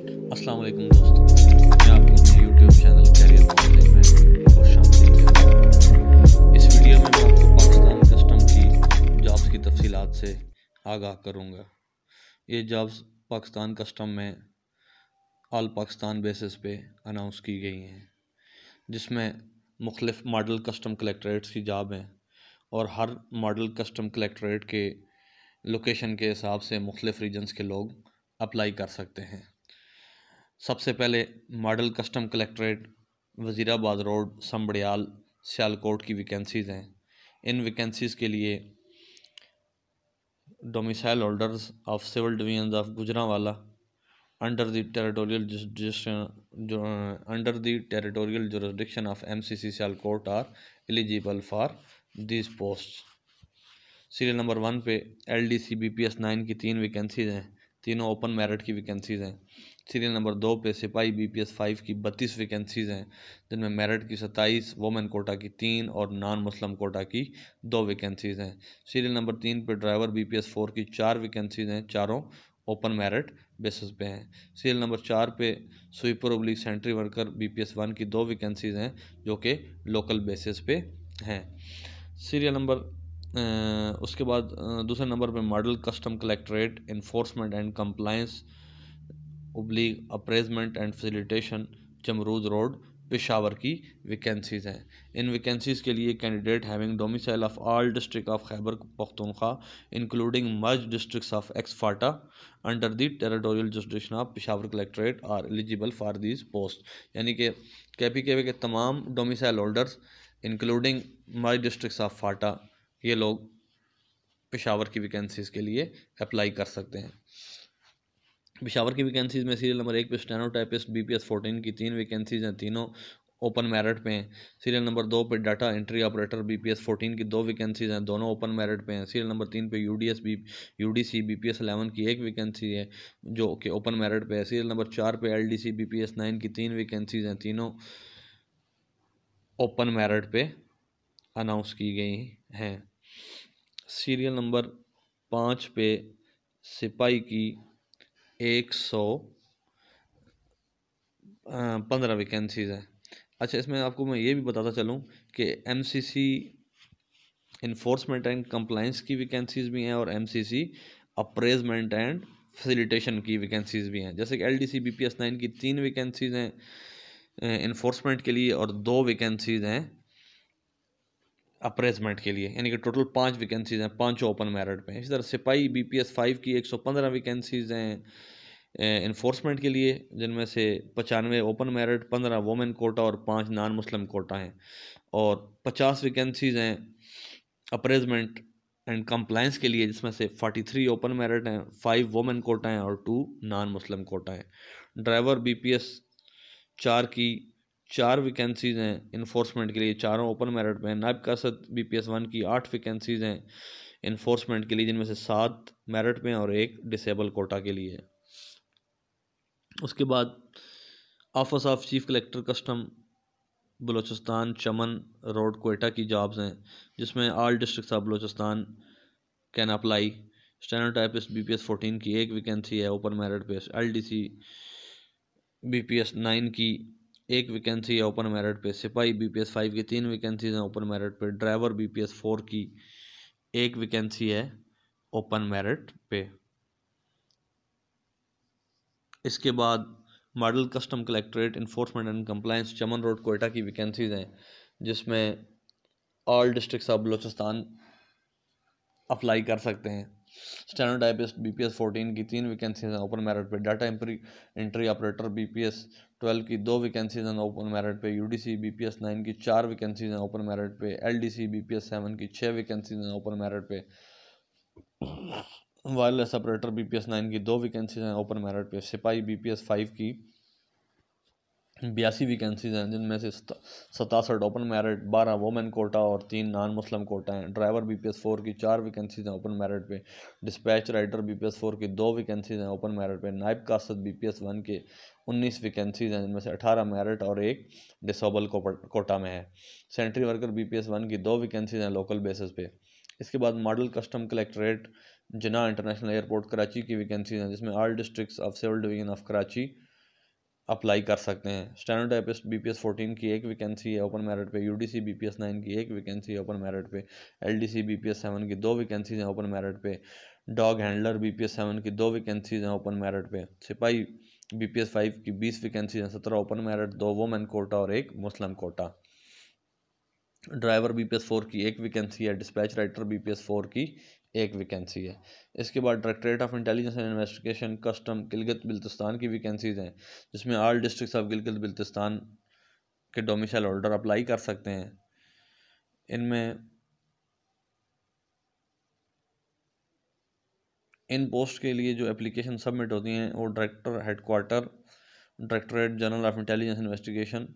अस्सलाम वालेकुम दोस्तों, मैं आपको अपने यूट्यूब चैनल कैरियर काउंसलिंग में खुश आमदीद कहता हूँ। इस वीडियो में मैं आपको पाकिस्तान कस्टम की जॉब्स की तफसीलात से आगाह करूँगा। ये जॉब्स पाकिस्तान कस्टम में ऑल पाकिस्तान बेसिस पे अनाउंस की गई हैं, जिसमें मुख्तलिफ मॉडल कस्टम कलेक्ट्रेट्स की जॉब हैं और हर मॉडल कस्टम कलेक्ट्रेट के लोकेशन के हिसाब से मुख्तलिफ रीजन्स के लोग अप्लाई कर सकते हैं। सबसे पहले model custom collectorate Wazirabad road Sambrial Sialkot की वैकेंसीज़ हैं। इन वैकेंसीज़ के लिए domicile holders of civil division of Gujranwala under the territorial jurisdiction of MCC Sialkot are eligible for this post. Serial number 1 पे LDC BPS 9 की 3 वैकेंसीज़ हैं, तीनों ओपन मेरिट की वैकेंसीज़ हैं। सीरियल नंबर 2 पे सिपाही BPS 5 की 32 वैकेंसीज़ हैं, जिनमें मेरिट की 27, वोमेन कोटा की 3 और नॉन मुस्लिम कोटा की 2 वैकेंसीज़ हैं। सीरियल नंबर 3 पे ड्राइवर BPS 4 की 4 वैकेंसीज़ हैं, चारों ओपन मेरिट बेसिस पे हैं। सीरियल नंबर 4 पे sweeper oblique sanitary worker BPS 1 की 2 वैकेंसीज़ हैं, जो कि लोकल बेसिस पे हैं। सीरियल नंबर उसके बाद दूसरे नंबर पे model custom collectorate enforcement and compliance oblique appraisement and facilitation Jamrud road Peshawar की वैकेंसीज़ हैं। इन वैकेंसीज़ के लिए candidate having domicile of all district of Khyber Pakhtunkhwa including merge districts of ex FATA under the territorial jurisdiction of Peshawar collectorate are eligible for this post. यानी कि KPKB के तमाम domicile holders including merge districts of FATA ये लोग पेशावर की vacancies के लिए apply कर सकते हैं। पेशावर की वैकेंसीज़ में सीरियल नंबर 1 पे स्टेनोटाइपिस्ट BPS 14 की 3 वैकेंसीज़ हैं, तीनों ओपन मेरिट पे हैं। सीरियल नंबर 2 पे डाटा एंट्री ऑपरेटर BPS 14 की 2 वैकेंसीज़ हैं, दोनों ओपन मेरिट पे हैं। सीरियल नंबर 3 पे UDC BPS 11 की 1 वैकेंसी है, जो कि ओपन मेरिट पे है। सीरियल नंबर 4 पे LDC BPS 9 की 3 वैकेंसीज़ हैं, तीनों ओपन मेरिट पे अनाउंस की गई हैं। सीरियल नंबर 5 पे सिपाही की 115 वैकेंसीज़ हैं। अच्छा, इसमें आपको मैं ये भी बताता चलूँ कि MCC इन्फोर्समेंट एंड कंप्लायंस की वैकेंसीज़ भी हैं और MCC अप्रेजमेंट एंड फैसिलिटेशन की वैकेंसीज़ भी हैं। जैसे कि LDC BPS 9 की 3 वैकेंसीज़ हैं इन्फोर्समेंट के लिए और 2 वैकेंसीज़ हैं अप्रेजमेंट के लिए, यानी कि टोटल 5 वैकेंसीज़ हैं, 5 ओपन मेरिट पे। इसी तरह सिपाही BPS 5 की 115 वैकेंसीज़ हैं इन्फोर्समेंट के लिए, जिनमें से 95 ओपन मेरिट, 15 वोमेन कोटा और 5 नॉन मुस्लिम कोटा हैं। और 50 वैकेंसीज़ हैं अप्रेजमेंट एंड कंप्लायंस के लिए, जिसमें से 43 ओपन मेरिट हैं, 5 वोमेन कोटा हैं और 2 नॉन मुस्लिम कोटा हैं। ड्राइवर BPS 4 की 4 वैकेंसीज़ हैं इन्फोर्समेंट के लिए, चारों ओपन मेरिट पे हैं। नायब कासद BPS 1 की 8 वैकेंसीज़ हैं इन्फोर्समेंट के लिए, जिनमें से 7 मेरिट पे हैं और 1 डिसेबल कोटा के लिए है। उसके बाद office of chief collector custom Balochistan Chaman road Quetta की जॉब्स हैं, जिसमें all districts of Balochistan can apply. Stenotypist BPS 14 की 1 वैकेंसी है ओपन मेरिट पे। LDC BPS 9 की 1 वैकेंसी है ओपन मेरिट पे। सिपाही BPS 5 की 3 वैकेंसीज हैं ओपन मेरिट पे। ड्राइवर BPS 4 की 1 वैकेंसी है ओपन मेरिट पे। इसके बाद model custom collectorate enforcement and compliance Chaman road Quetta की वैकेंसीज हैं, जिसमें all districts of Balochistan apply कर सकते हैं। स्टेनोटाइपिस्ट BPS 14 की 3 वैकेंसीज हैं ओपन मेरिट पे। डाटा एंट्री ऑपरेटर BPS 12 की 2 वैकेंसीज हैं ओपन मेरिट पे। UDC BPS 9 की 4 वैकेंसीज हैं ओपन मेरिट पे। LDC BPS 7 की 6 वैकेंसीज हैं ओपन मेरिट पे। वायरलेस ऑपरेटर BPS 9 की 2 वैकेंसीज हैं ओपन मेरिट पे। सिपाही BPS 5 की 82 वैकेंसीज हैं, जिनमें से 67 ओपन मेरिट, 12 वोमेन कोटा और 3 नॉन मुस्लिम कोटा हैं। ड्राइवर BPS 4 की 4 वैकेंसीज हैं ओपन मेरिट पे। डिस्पैच राइटर BPS 4 की 2 वैकेंसीज हैं ओपन मेरिट पे। नायब कासद BPS 1 के 19 वैकेंसीज हैं, जिनमें से 18 मेरिट और 1 डिसेबल कोटा में है। सेंट्री वर्कर BPS 1 की 2 वैकेंसीज हैं लोकल बेसिस पे। इसके बाद model custom collectorate Jinnah international airport Karachi की वैकेंसीज हैं, जिसमें all districts of civil division of Karachi apply कर सकते हैं। स्टेनोटाइपिस्ट BPS 14 की एक वैकेंसी है ओपन मेरिट पे, UDC BPS 9 की एक वैकेंसी है ओपन मेरिट पे, LDC BPS 7 की 2 वैकेंसीज हैं ओपन मेरिट पे, डॉग हैंडलर BPS 7 की 2 वैकेंसीज हैं ओपन मेरिट पे, सिपाही BPS 5 की 20 वैकेंसीज हैं, 17 ओपन मेरिट, 2 वुमेन कोटा और 1 मुस्लिम कोटा। ड्राइवर BPS 4 की एक वैकेंसी है, डिस्पैच राइटर BPS 4 की एक वैकेंसी है। इसके बाद directorate of intelligence and investigation custom Gilgit Baltistan की वैकेंसीज हैं, जिसमें all districts of Gilgit Baltistan के डोमिसाइल होल्डर अप्लाई कर सकते हैं। इनमें इन पोस्ट के लिए जो एप्लीकेशन सबमिट होती हैं वो director headquarter directorate general of intelligence investigation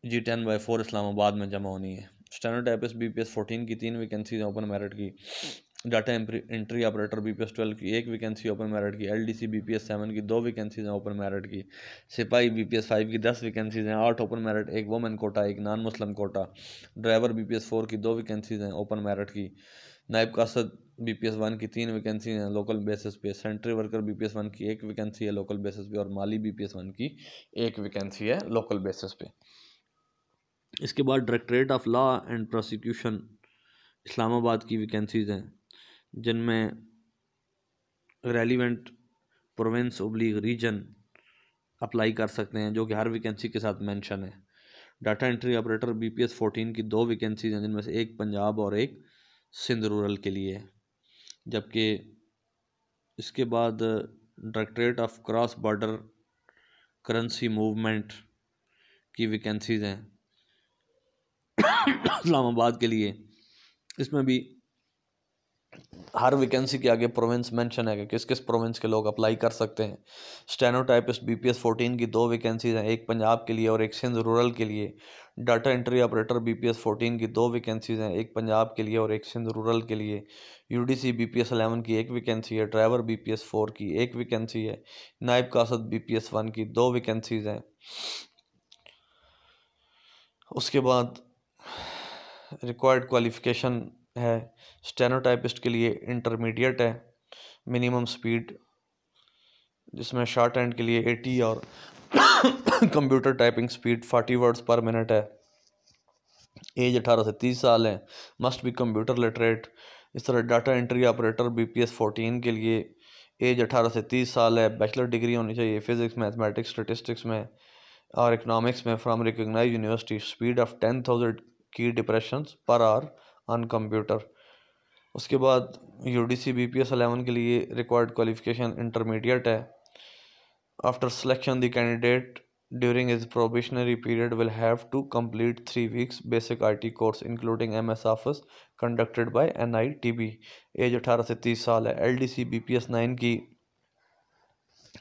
G10/4 Islamabad में जमा होनी है। स्टेनोटाइपिस्ट BPS 14 की 3 वैकेंसीज ओपन मेरिट की, डाटा एंट्री ऑपरेटर BPS 12 की एक वैकेंसी ओपन मेरिट की, LDC BPS 7 की 2 वैकेंसीज हैं ओपन मेरिट की, सिपाही BPS 5 की 10 वैकेंसीज हैं, 8 open merit, 1 women quota, 1 non Muslim quota. Driver BPS 4 की 2 वैकेंसीज हैं ओपन मेरिट की, नायब कासद BPS 1 की 3 वैकेंसी हैं लोकल बेसिस पे, सेंट्री वर्कर BPS 1 की एक वैकेंसी है लोकल बेसिस पे, और माली BPS 1 की एक वैकेंसी है लोकल बेसिस पे। इसके बाद directorate of law and prosecution Islamabad की वैकेंसीज हैं, जिनमें relevant province oblique region apply कर सकते हैं, जो कि हर वैकेंसी के साथ मेंशन है। डाटा एंट्री ऑपरेटर BPS 14 की 2 वैकेंसीज हैं, जिनमें से एक पंजाब और एक सिंध रूरल के लिए है। जबकि इसके बाद directorate of cross border currency movement की वैकेंसीज हैं इस्लामाबाद के लिए। इसमें भी हर वैकेंसी के आगे प्रोविंस मेंशन है कि किस किस प्रोविंस के लोग अप्लाई कर सकते हैं। स्टेनोटाइपिस्ट BPS 14 की 2 वैकेंसीज हैं, एक पंजाब के लिए और एक सिंध रूरल के लिए। डाटा एंट्री ऑपरेटर BPS 14 की 2 वैकेंसीज हैं, एक पंजाब के लिए और एक सिंध रूरल के लिए। UDC BPS 11 की एक वैकेंसी है, ड्राइवर BPS 4 की एक वैकेंसी है, नायब कासद BPS 1 की 2 वैकेंसीज हैं। उसके बाद रिक्वायर्ड क्वालिफ़िकेशन है, स्टेनोटाइपिस्ट के लिए इंटरमीडिएट है, मिनिमम स्पीड जिसमें शॉर्ट हैंड के लिए 80 और computer typing speed 40 words per minute है। एज 18 से 30 साल है, मस्ट बी कंप्यूटर लिटरेट। इस तरह डाटा एंट्री ऑपरेटर BPS 14 के लिए एज 18 से 30 साल है, बैचलर डिग्री होनी चाहिए फिजिक्स मैथमेटिक्स स्टेटिस्टिक्स में और इकोनॉमिक्स में from recognised university, speed of 10,000 key depression per hour on computer. उसके बाद UDC BPS 11 के लिए रिक्वायर्ड क्वालिफिकेशन इंटरमीडिएट है। After selection the candidate during his probationary period will have to complete 3 weeks basic IT course including MS office conducted by NITB। Age 18 से 30 साल है। LDC BPS 9 की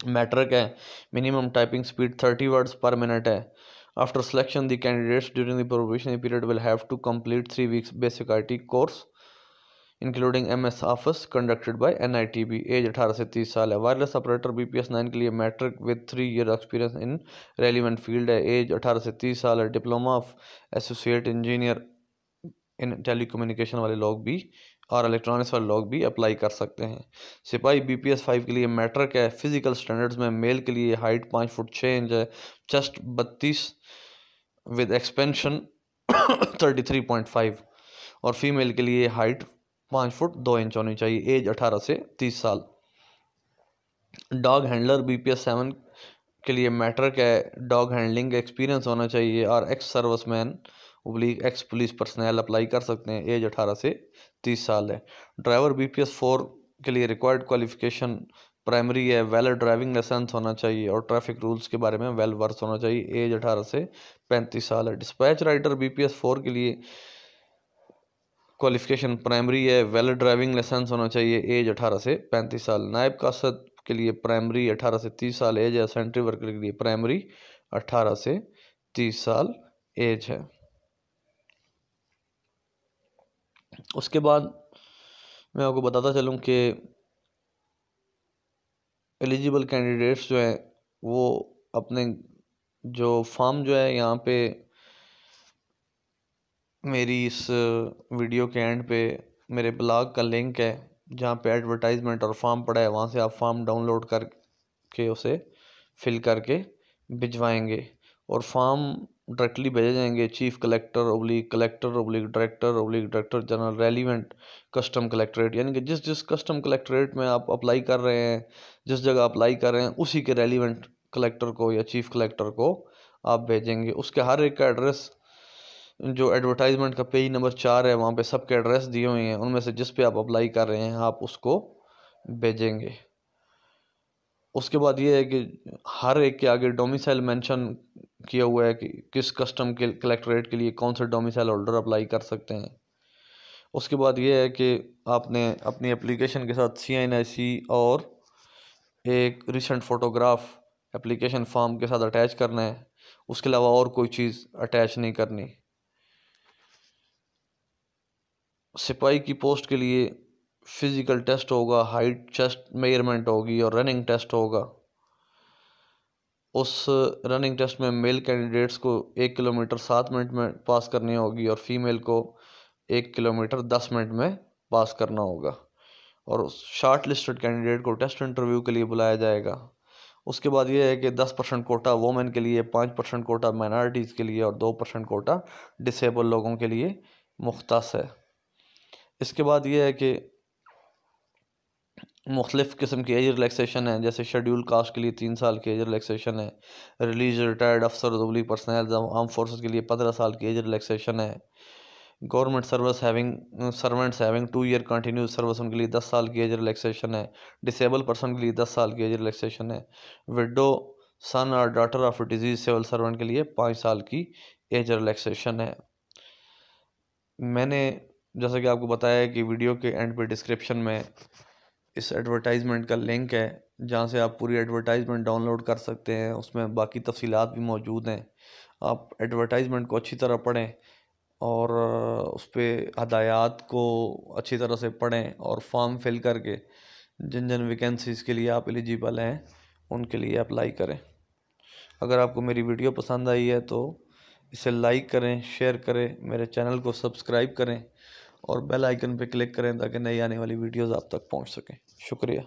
matric है, minimum typing speed 30 words per minute है। After selection the candidates during the probationary period will have to complete 3 weeks basic IT course including MS office conducted by NITB। Age 18 से 30 साल है। Wireless operator BPS 9 के लिए matric with 3 year experience in relevant field है। Age 18 से 30 साल है। Diploma of associate engineer in telecommunication वाले लोग भी और इलेक्ट्रॉनिक्स वाले लोग भी अप्लाई कर सकते हैं। सिपाही BPS 5 के लिए मैट्रिक है। फिजिकल स्टैंडर्ड्स में मेल के लिए हाइट 5 फुट 6 इंच है, चेस्ट 32 विद एक्सपेंशन 33.5 और फीमेल के लिए हाइट 5 फुट 2 इंच होनी चाहिए। एज 18 से 30 साल। डॉग हैंडलर BPS 7 के लिए मैट्रिक है, डॉग हैंडलिंग एक्सपीरियंस होना चाहिए और ex serviceman oblique x police personal apply कर सकते हैं। एज 18 से 30 साल है। ड्राइवर BPS 4 के लिए रिक्वायर्ड क्वालिफिकेशन प्राइमरी है, वैलिड ड्राइविंग लाइसेंस होना चाहिए और ट्रैफिक रूल्स के बारे में वेल वर्स होना चाहिए। एज 18 से 35 साल है। डिस्पैच राइटर BPS 4 के लिए क्वालिफिकेशन प्राइमरी है, वैलिड ड्राइविंग लाइसेंस होना चाहिए। एज 18 से 35 साल। नायब कासद के लिए प्राइमरी 18 से 30 साल एज है। सेंट्री वर्कर के लिए प्राइमरी 18 से 30 साल एज है। उसके बाद मैं आपको बताता चलूँ कि एलिजिबल कैंडिडेट्स जो हैं वो अपने जो फॉर्म जो है यहाँ पे मेरी इस वीडियो के एंड पे मेरे ब्लॉग का लिंक है, जहाँ पे एडवर्टाइजमेंट और फॉर्म पड़ा है, वहाँ से आप फॉर्म डाउनलोड करके उसे फिल करके भिजवाएंगे और फॉर्म डायरेक्टली भेजे जाएंगे chief collector director general relevant custom collectorate, यानी कि जिस जिस कस्टम कलेक्ट्रेट में आप अप्लाई कर रहे हैं, जिस जगह अप्लाई कर रहे हैं उसी के रेलिवेंट कलेक्टर को या चीफ कलेक्टर को आप भेजेंगे। उसके हर एक का एड्रेस, जो एडवर्टाइजमेंट का पेज नंबर 4 है वहाँ पे सबके एड्रेस दिए हुए हैं, उनमें से जिस पे आप अप्लाई कर रहे हैं आप उसको भेजेंगे। उसके बाद ये है कि हर एक के आगे डोमिसाइल मेंशन किया हुआ है कि किस कस्टम के कलेक्ट्रेट के लिए कौन से डोमिसाइल होल्डर अप्लाई कर सकते हैं। उसके बाद ये है कि आपने अपनी एप्लीकेशन के साथ CNIC और एक रिसेंट फ़ोटोग्राफ एप्लीकेशन फॉर्म के साथ अटैच करना है, उसके अलावा और कोई चीज़ अटैच नहीं करनी। सिपाही की पोस्ट के लिए फिज़िकल टेस्ट होगा, हाइट चेस्ट मेजरमेंट होगी और रनिंग टेस्ट होगा। उस रनिंग टेस्ट में मेल कैंडिडेट्स को 1 किलोमीटर 7 मिनट में पास करनी होगी और फीमेल को 1 किलोमीटर 10 मिनट में पास करना होगा। और उस शॉर्ट लिस्टेड कैंडिडेट को टेस्ट इंटरव्यू के लिए बुलाया जाएगा। उसके बाद ये है कि 10% कोटा वोमेन के लिए, 5% कोटा माइनॉरिटीज़ के लिए और 2% कोटा डिसेबल लोगों के लिए मुख्तस है। इसके बाद ये है कि मुख्तलिफ़ किस्म की एज रिलैक्सेशन है, जैसे शेड्यूल कास्ट के लिए 3 साल की एज रिलैक्सेशन है, रिलीज रिटायर्ड अफसर दुबली पर्सनल आर्म फोर्सेस के लिए 15 साल की एज रिलैक्सेशन है, government servants having 2 year continuous service उनके लिए 10 साल की एज रिलैक्सेशन है, डिसेबल पर्सन के लिए 10 साल की एज रिलैक्सेशन है, विडो सन और daughter of deceased civil servant के लिए 5 साल की एज रिलैक्सेशन है। मैंने जैसा कि आपको बताया कि वीडियो के एंड पे डिस्क्रिप्शन में इस एडवर्टाइजमेंट का लिंक है जहाँ से आप पूरी एडवर्टाइजमेंट डाउनलोड कर सकते हैं, उसमें बाकी तफसीलात भी मौजूद हैं। आप एडवर्टाइजमेंट को अच्छी तरह पढ़ें और उस पर हदायत को अच्छी तरह से पढ़ें और फॉर्म फिल करके जिन जिन वैकेंसीज़ के लिए आप एलिजिबल हैं उनके लिए अप्लाई करें। अगर आपको मेरी वीडियो पसंद आई है तो इसे लाइक करें, शेयर करें, मेरे चैनल को सब्सक्राइब करें और बेल आइकन पर क्लिक करें ताकि नई आने वाली वीडियोज़ आप तक पहुंच सकें। शुक्रिया।